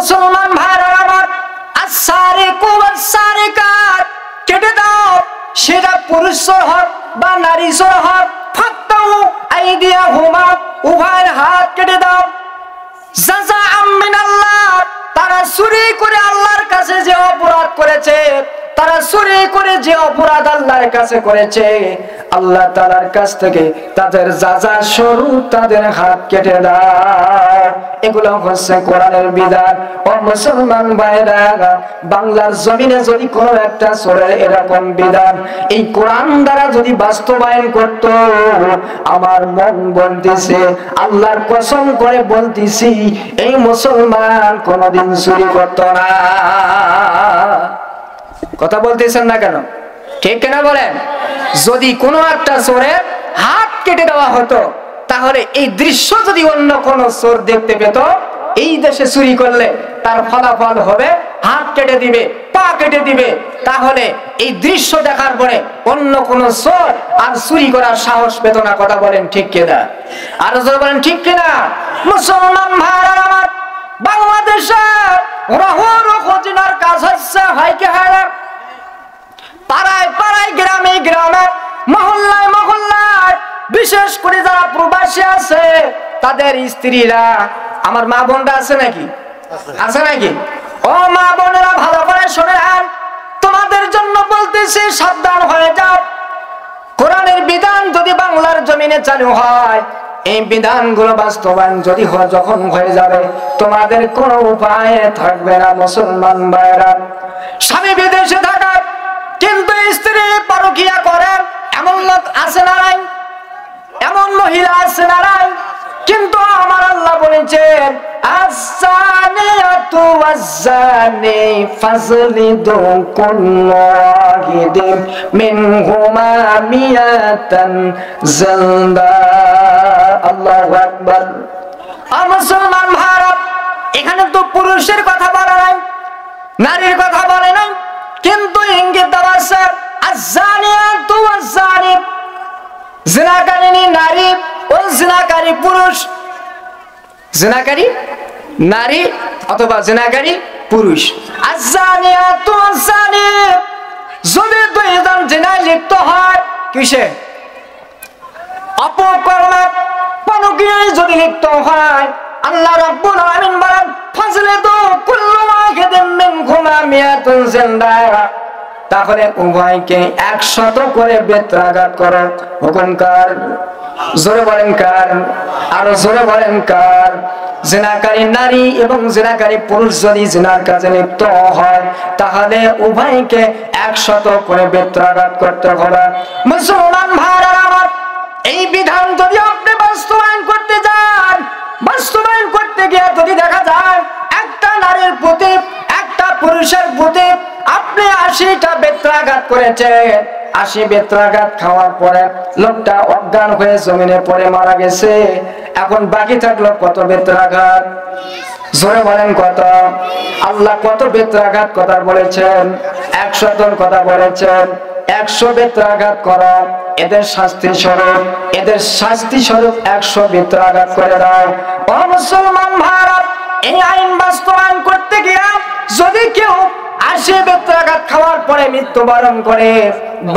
মুসলমান ভাইরা আমার, আস-সারিকু ওয়াস-সারিকাত কেটে দাও, সেটা পুরুষ চোর হোক বা নারী চোর হোক, ফাক্তাউ আইদিয়াহুমা, উভয়ের হাত কেটে দাও, জাযাআম মিনাল্লাহ, তারা চুরি করে আল্লাহর কাছে যে অপরাধ করেছে, তারা চুরি করে যে অপরাধ আল্লাহর কাছে করেছে, আল্লাহ তাআলার কাছ থেকে তাদের যাজা স্বরূপ তাদের হাত কেটে দাও। এগুলো হচ্ছে কোরআনের বিধান। ও মুসলমান ভাইরা, বাংলার জমিনে যদি কোনো একটা চোরের এরকম বিধান এই কোরআন দ্বারা যদি বাস্তবায়ন করত, আমার মন বলতেছে, আল্লাহর কসম করে বলতেছি, এই মুসলমান কোনদিন চুরি করত না। কথা বলতেছেন না কেন? ঠিক কিনা বলেন? যদি কোনো একটা চোরের হাত কেটে দেওয়া হতো, তাহলে এই দৃশ্য যদি অন্য কোন চোর দেখতে পেত, এই দেশে চুরি করলে তার ফলাফল হবে হাত কেটে দিবে, পা কেটে দিবে। তাহলে এই দৃশ্য দেখার পরে অন্য কোন চোর আর চুরি করার সাহস পেত না। কথা বলেন ঠিক কিনা? আর যারা বলেন ঠিক কিনা? মুসলমান ভাইরা আমার, বাংলাদেশে রহর খজিনার কাজ হচ্ছে হয় কি হয় না? পাড়ায় পাড়ায়, গ্রামে গ্রামে, মহল্লায় মহল্লায়, বিশেষ করে যারা প্রবাসী আছে তাদের স্ত্রীরা, আমার মা বোনরা আছে নাকি? আছে নাকি? ও মা বোনেরা, ভালো করে শোনেন, তোমাদের জন্য বলতেছি, সাবধান হয়ে যাও। কোরআনের বিধান যদি বাংলার জমিনে চালু হয়, এই বিধানগুলো বাস্তবায়ন যদি যখন হয়ে যাবে, তোমাদের কোনো উপায় থাকবে না। মুসলমান ভাইরা, স্বামী বিদেশে থাকা কিন্তু স্ত্রী পরকিয়া করে, এমন লোক আছে না নাই? এমন মহিলা আছে না নাই? কিন্তু আমার আল্লাহ বলেছেন, আস-সানিয়াতু ওয়াজ-জানি ফাজলিদু কুল্লা ওয়াহিদিন মিনহুমা মিয়াতান জালদা। আল্লাহু আকবার। মুসলমান ভারত, এখানে তো পুরুষের কথা বলা নাই, নারীর কথা বলে নাই, কিন্তু ইঙ্গিত দেওয়া আছে আস-সানিয়াতু ওয়াজ-জানি, জিনাকারী নারী ও জিনাকারী পুরুষ। জিনাকারী নারী অথবা জিনাকারী পুরুষ। আস-সানিয়াতু ওয়াজ-জানি, যদি দুইজন জিনায় লিপ্ত হয়, কিসে? অপকর্মে, পরকীয়ায় যদি লিপ্ত হয়, আল্লাহ রাব্বুল আলামিন বলেন, ফাজলিদু কুল্লা ওয়াহিদিন মিনহুমা মিয়াতান জালদা, তাহলে উভয়কে 100 করে বেত্রাঘাত করো। হুকুম কার? জোরে বলেন কার? আরো জোরে বলেন কার? জিনাকারী নারী এবং জিনাকারী পুরুষ যদি জিনার কাজে লিপ্ত হয়, তাহলে উভয়কে 100 করে বেত্রাঘাত করতে হবে। মুসলমান ভাইরা আমার, এই বিধান যদি আপনি বাস্তবায়ন করতে যান, বাস্তবায়ন করতে গিয়ে যদি দেখা যায় একটা নারীর প্রতি, একটা পুরুষের প্রতি আপনি 80টা বেত্রাঘাত করেছেন, 80 বেত্রাঘাত খাওয়ার পরে লোকটা অজ্ঞান হয়ে জমিনে পড়ে মারা গেছে, এখন বাকি থাকলো কত বেত্রাঘাত? জোরে বলেন কত? আল্লাহ কত বেত্রাঘাত কথা বলেছেন? 100 কথা বলেছেন। 100 বেত্রাঘাত করা, এদের শাস্তি স্বরূপ, এদের শাস্তি স্বরূপ 100 বেত্রাঘাত করে দাও। ও মুসলমান ভাইরা, এই আইন বাস্তবায়ন করতে গিয়ে যদি কেউ 80 বেত্রাঘাত খাওয়ার পরে মৃত্যুবরণ করে,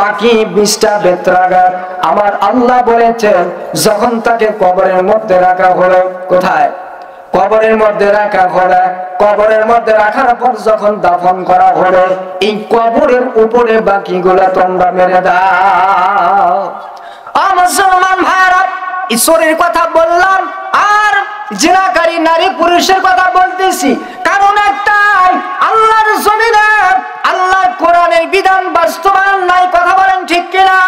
বাকি 20টা বেত্রাঘাত আমার আল্লাহ বলেছেন, যখন তাকে কবরের মধ্যে রাখা হলো, কোথায়? কবরের মধ্যে রাখা হলো, কবরের মধ্যে রাখার পর যখন দাফন করা হলো, এই কবরের উপরে বাকিগুলো তোমরা মেরে দাও। মুসলমান ভাইরা, ঈশ্বরের কথা বললাম আর জিনাকারী নারী পুরুষের কথা বলতেছি, কারণ একটাই, আল্লাহর জমিনে আল্লাহ কোরআনের বিধান বাস্তবায়ন নাই। কথা বলেন ঠিক কিনা?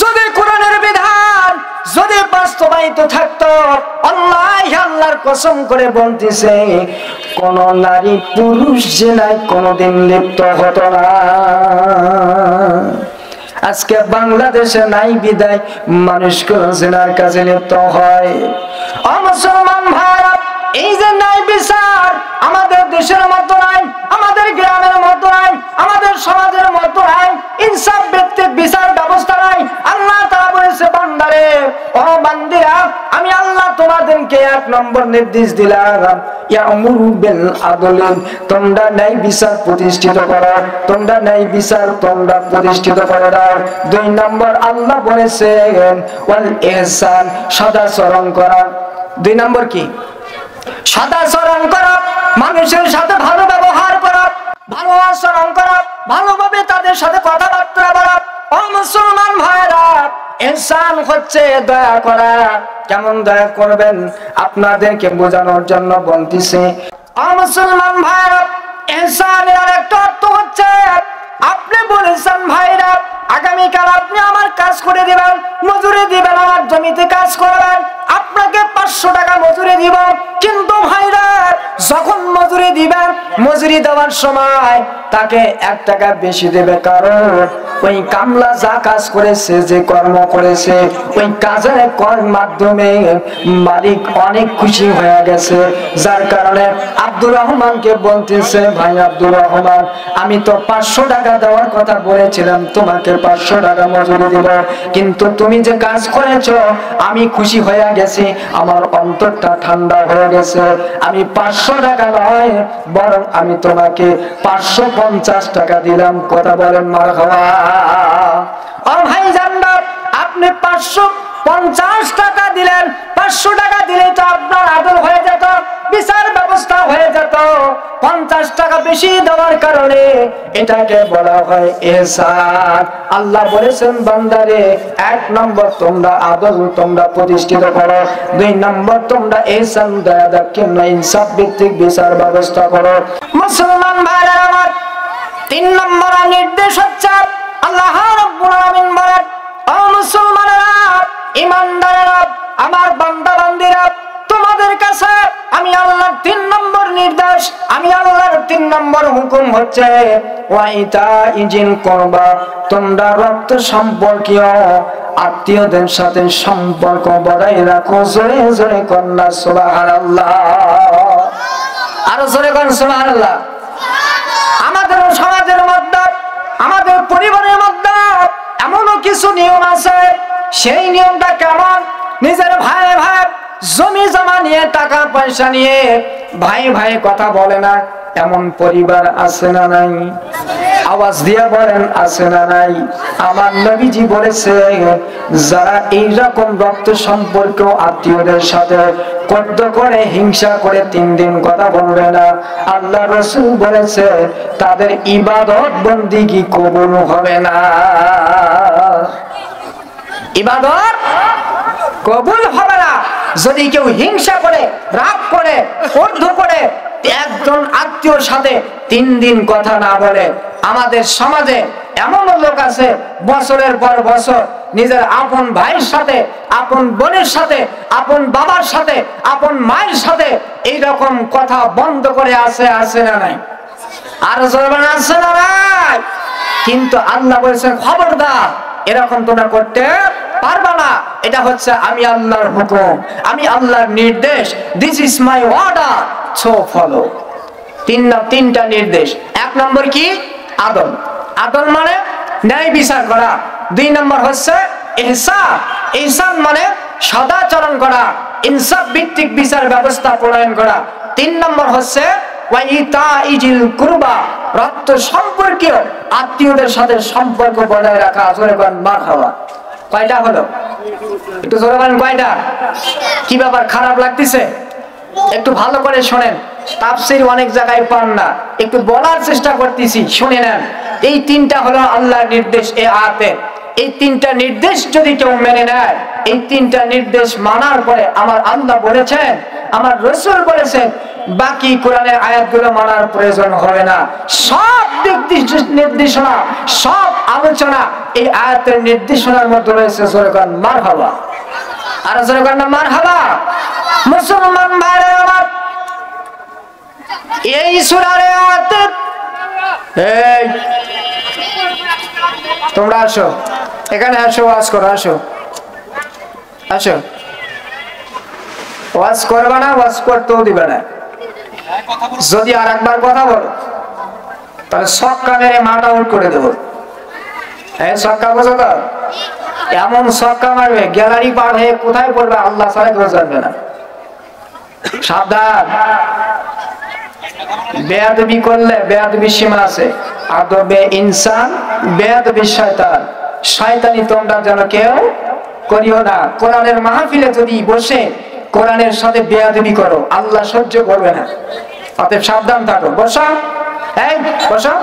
যদি কোরআনের বিধান যদি বাস্তবায়িত থাকতো, আল্লাহর কসম করে বলতেছে, কোন নারী পুরুষ জিনায় কোনদিন লিপ্ত হতো না। আজকে বাংলাদেশে নাই বিদায় মানুষ কোন জিনার কাজে লিপ্ত হয়। মুসলমান ভাইরা, এই যে নাই বিচার আমাদের দেশের মতো নাই, আমাদের গ্রামের মতো নাই, আমাদের সমাজের মতো নাই, ইনসাফ ভিত্তিক বিচার ব্যবস্থা নাই। আল্লাহ তাআলা বলেছে, বান্দারে, ও বান্দিরা, আমি আল্লাহ তোমাদেরকে এক নম্বর নির্দেশ দিলাম, ইয়ামুরু বিল আদলি, তোমরা ন্যায় বিচার প্রতিষ্ঠিত করো, তোমরা ন্যায় বিচার তোমরা প্রতিষ্ঠিত করে দাও। দুই নম্বর আল্লাহ বলেছেন ওয়াল ইহসান, সদাচরণ করা। দুই নম্বর কি? সদাচরণ করা, মানুষের সাথে ভালো ব্যবহার করা, ভালো আচরণ করা, ভালোভাবে তাদের সাথে কথাবার্তা বলা। ও মুসলমান ভাইরা, ইহসান হচ্ছে দয়া করা। কেমন দয়া করবেন আপনাদেরকে বোঝানোর জন্য বলতেছি। ও মুসলমান ভাইরা, ইহসানের আরেকটা অর্থ হচ্ছে, আপনি বলেছেন ভাইরা আগামীকাল আপনি আমার কাজ করে দিবেন, মজুরি দিবেন, আমার জমিতে কাজ করবেন, আপনাকে 500 টাকা মজুরি দিব। কিন্তু ভাইরা যখন মজুরি দিবেন, মজুরি দেওয়ার সময় তাকে 1 টাকা বেশি দেবে, কারণ ওই কামলা যা কাজ করেছে, যে কর্ম করেছে, ওই কাজের মাধ্যমে মালিক অনেক খুশি হয়ে গেছে। যার কারণে আব্দুর রহমানকে বলতেছে, ভাই আব্দুর রহমান, আমি তো 500 টাকা দেওয়ার কথা বলেছিলাম, তোমাকে 500 টাকা মজুরি দিব, কিন্তু তুমি যে কাজ করেছো আমি খুশি হয়ে গেছি, আমার অন্তরটা ঠান্ডা হয়ে গেছে। আমি 500 টাকা নয়, বরং আমি তোমাকে 550 টাকা দিলাম। কথা বলেন মারহাবা। ও ভাই জান্নাত, আপনি 550 টাকা দিলেন, 500 টাকা দিলে তো আপনার আদর হয়ে যেত, বিচার ব্যবস্থা হয়ে যেত। 50 টাকা বেশি দেওয়ার কারণে এটাকে বলা হয় ইহসান। আল্লাহ বলেছেন বান্দারে, 1 নম্বর তোমরা আদর তোমরা প্রতিষ্ঠিত করো, 2 নম্বর তোমরা ইহসান দয়া দাক্ষিণ্য ইনসাফ ভিত্তিক বিচার ব্যবস্থা করো। মুসলমান ভাইরা আমার, 3 নম্বর নির্দেশ হচ্ছে আল্লাহ রাব্বুল আলামিন বলেন, ও মুসলমানেরা, ঈমানদারেরা, আমার বান্দা বান্দীরা, তোমাদের কাছে আমি আল্লাহর 3 নম্বর নির্দেশ, আমি আল্লাহর 3 নম্বর হুকুম হচ্ছে ওয়াইতা ইজিল করবা, তোমরা রক্ত সম্পর্কীয় আত্মীয়দের সাথে সম্পর্ক বজায় রাখো। জোরে জোরে কন্যা সুবহানাল্লাহ, আরো জোরে কোন সুবহানাল্লাহ। আমাদের সমাজের মধ্যে, আমাদের পরিবারের মধ্যে এমনও কিছু নিয়ম আছে, সেই নিয়মটা কেমন? নিজের ভাই ভাই জমি জমা নিয়ে, টাকা পয়সা নিয়ে ভাই ভাই কথা বলে না, এমন পরিবার আছে না নাই? আওয়াজ দিয়ে বলেন আছে না নাই? আমার নবীজি বলেছে, যারা এইরকম রক্ত সম্পর্ক আত্মীয়দের সাথে কদ্দ করে হিংসা করে 3 দিন কথা বলবে না, আল্লাহ রাসূল বলেছে তাদের ইবাদত বন্দেগী কবুল হবে না। ইবাদত কবুল হবে না যদি কেউ হিংসা করে, রাগ করে, ক্রোধ করে একজন আত্মীয়র সাথে 3 দিন কথা না বলে। আমাদের সমাজে এমন লোক আছে, বছরের পর বছর নিজের আপন ভাইয়ের সাথে, আপন বোনের সাথে, আপন বাবার সাথে, আপন মায়ের সাথে এইরকম কথা বন্ধ করে আছে না নাই? আর জবান আছে না নাই? কিন্তু আল্লাহ বলেছেন খবরদার, এরকম তোমরা করতে পারবা না। এটা হচ্ছে আমি আল্লাহর হুকুম, আমি আল্লাহর নির্দেশ। This is my order, so follow. 3টা নির্দেশ। 1 নম্বর কি? আদল। আদল মানে ন্যায় বিচার করা। 2 নম্বর হচ্ছে ইহসান। ইহসান মানে সদাচরণ করা, ইনসাফ ভিত্তিক বিচার ব্যবস্থা প্রণয়ন করা। 3 নম্বর হচ্ছে ওয়াইতা ইজিল কুরবা, রক্ত সম্পর্কীয় আত্মীয়দের সাথে সম্পর্ক বজায় রাখা। জোরে বলেন মারহাবা। কয়টা হলো? একটু জোরে বলেন কয়টা? কি ব্যাপার, খারাপ লাগতেছে? একটু ভালো করে শোনেন, তাফসীর অনেক জায়গায় পান না, একটু বলার চেষ্টা করতেছি, শুনে নেন। এই 3টা হলো আল্লাহর নির্দেশ এই আয়াতে। এই 3টা নির্দেশ যদি কেউ মেনে নেয়, এই 3টা নির্দেশ মানার পরে আমার আল্লাহ বলেছেন, আমার রাসূল বলেছেন, বাকি কোরআনের আয়াতগুলো মানার প্রয়োজন হবে না। সব নির্দেশনা, সব আলোচনা এই আয়াতের নির্দেশনার মধ্যে রয়েছে। জোরে বলেন মারহাবা। আর জোরে বলেন মারহাবা। মুসলমান ভাইরা আমার, এই সূরার আয়াতে, এই তোমরা আসো, এখানে আসো, ওয়াজ করো, আসো আসো। ওয়াজ করবা না, ওয়াজ করতেও দিবে না। যদি আর একবার কথা বলো তাহলে ছক্কা মেরে মাথা উল্ট করে দেবো। এই ছক্কা বোঝো তো? এমন ছক্কা মারবে গ্যালারি পার হয়ে কোথায় পড়বে আল্লাহ ছাড়া কেউ জানবে না। সাবধান, বেয়াদবি করলে বেয়াদবি সীমা আছে। আদবে ইনসান, বেয়াদবি শয়তান। শয়তানি তোমরা যেন কেউ করিও না। কোরআনের মাহফিলে যদি বসে কোরআনের সাথে বেয়াদবি করো, আল্লাহ সহ্য করবে না। অতএব সাবধান থাকো। বসো, এই বসো।